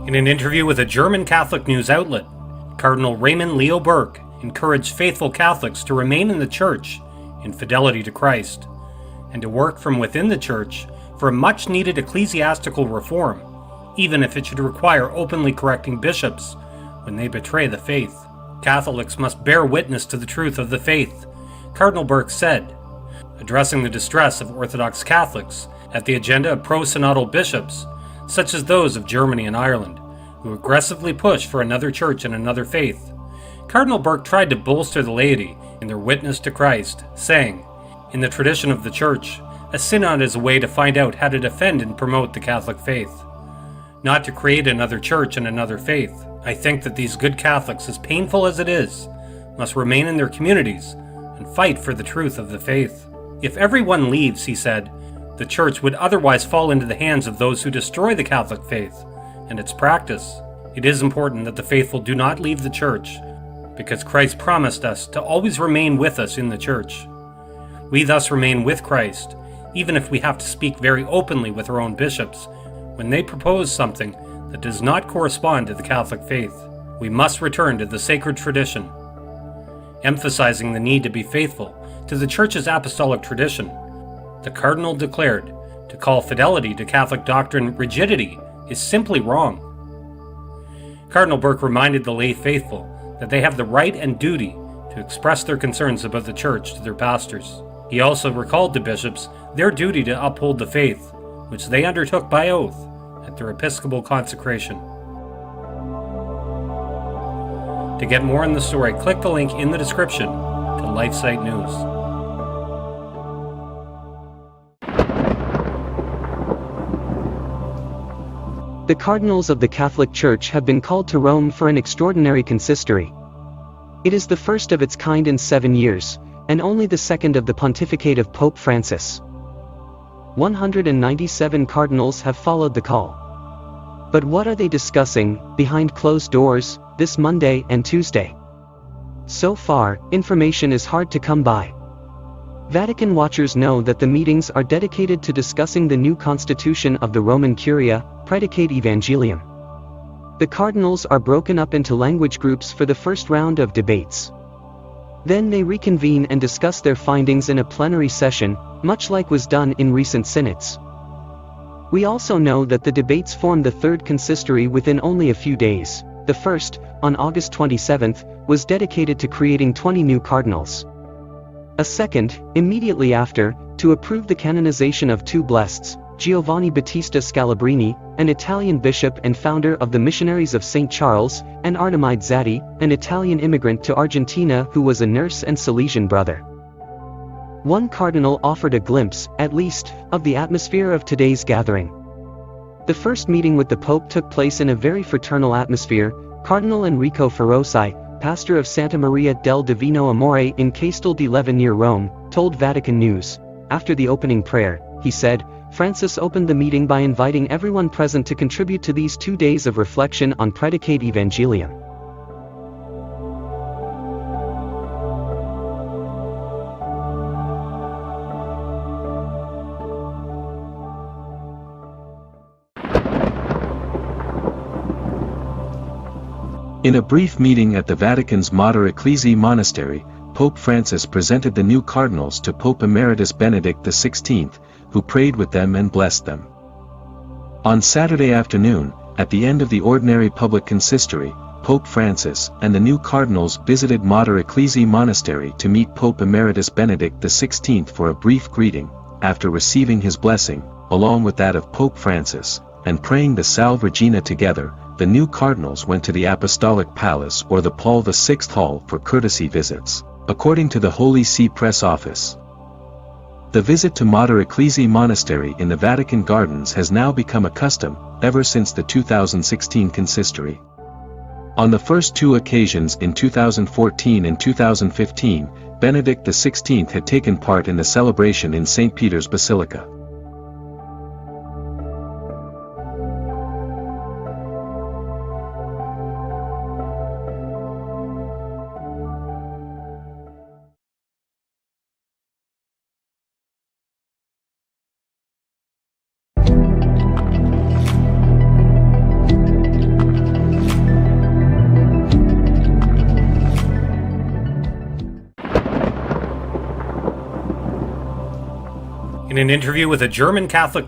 In an interview with a German Catholic news outlet, Cardinal Raymond Leo Burke encouraged faithful Catholics to remain in the Church in fidelity to Christ, and to work from within the Church for a much-needed ecclesiastical reform, even if it should require openly correcting bishops when they betray the faith. Catholics must bear witness to the truth of the faith, Cardinal Burke said, addressing the distress of Orthodox Catholics at the agenda of pro-synodal bishops, such as those of Germany and Ireland, who aggressively push for another church and another faith. Cardinal Burke tried to bolster the laity in their witness to Christ, saying, "In the tradition of the Church, a synod is a way to find out how to defend and promote the Catholic faith, not to create another church and another faith. I think that these good Catholics, as painful as it is, must remain in their communities and fight for the truth of the faith. If everyone leaves," he said, "the Church would otherwise fall into the hands of those who destroy the Catholic faith and its practice. It is important that the faithful do not leave the Church, because Christ promised us to always remain with us in the Church. We thus remain with Christ, even if we have to speak very openly with our own bishops when they propose something that does not correspond to the Catholic faith. We must return to the sacred tradition." Emphasizing the need to be faithful to the Church's apostolic tradition, the Cardinal declared, "To call fidelity to Catholic doctrine rigidity is simply wrong." Cardinal Burke reminded the lay faithful that they have the right and duty to express their concerns about the Church to their pastors. He also recalled to bishops their duty to uphold the faith, which they undertook by oath at their episcopal consecration. To get more on the story, click the link in the description to LifeSite News. The cardinals of the Catholic Church have been called to Rome for an extraordinary consistory. It is the first of its kind in 7 years, and only the second of the pontificate of Pope Francis. 197 cardinals have followed the call. But what are they discussing, behind closed doors, this Monday and Tuesday? So far, information is hard to come by. Vatican watchers know that the meetings are dedicated to discussing the new constitution of the Roman Curia, Praedicate Evangelium. The cardinals are broken up into language groups for the first round of debates. Then they reconvene and discuss their findings in a plenary session, much like was done in recent synods. We also know that the debates form the third consistory within only a few days. The first, on August 27th, was dedicated to creating 20 new cardinals. A second, immediately after, to approve the canonization of two blesseds, Giovanni Battista Scalabrini, an Italian bishop and founder of the Missionaries of St. Charles, and Artemide Zatti, an Italian immigrant to Argentina who was a nurse and Salesian brother. One cardinal offered a glimpse, at least, of the atmosphere of today's gathering. The first meeting with the Pope took place in a very fraternal atmosphere. Cardinal Enrico Ferrosi, pastor of Santa Maria del Divino Amore in Castel di Leva near Rome, told Vatican News. After the opening prayer, he said, Francis opened the meeting by inviting everyone present to contribute to these 2 days of reflection on Praedicate Evangelium. In a brief meeting at the Vatican's Mater Ecclesiae Monastery, Pope Francis presented the new cardinals to Pope Emeritus Benedict XVI, who prayed with them and blessed them. On Saturday afternoon, at the end of the ordinary public consistory, Pope Francis and the new cardinals visited Mater Ecclesiae Monastery to meet Pope Emeritus Benedict XVI for a brief greeting. After receiving his blessing, along with that of Pope Francis, and praying the Salve Regina together, the new cardinals went to the Apostolic Palace or the Paul VI Hall for courtesy visits, according to the Holy See Press Office. The visit to Mater Ecclesiae Monastery in the Vatican Gardens has now become a custom, ever since the 2016 consistory. On the first two occasions in 2014 and 2015, Benedict XVI had taken part in the celebration in St. Peter's Basilica. In an interview with a German Catholic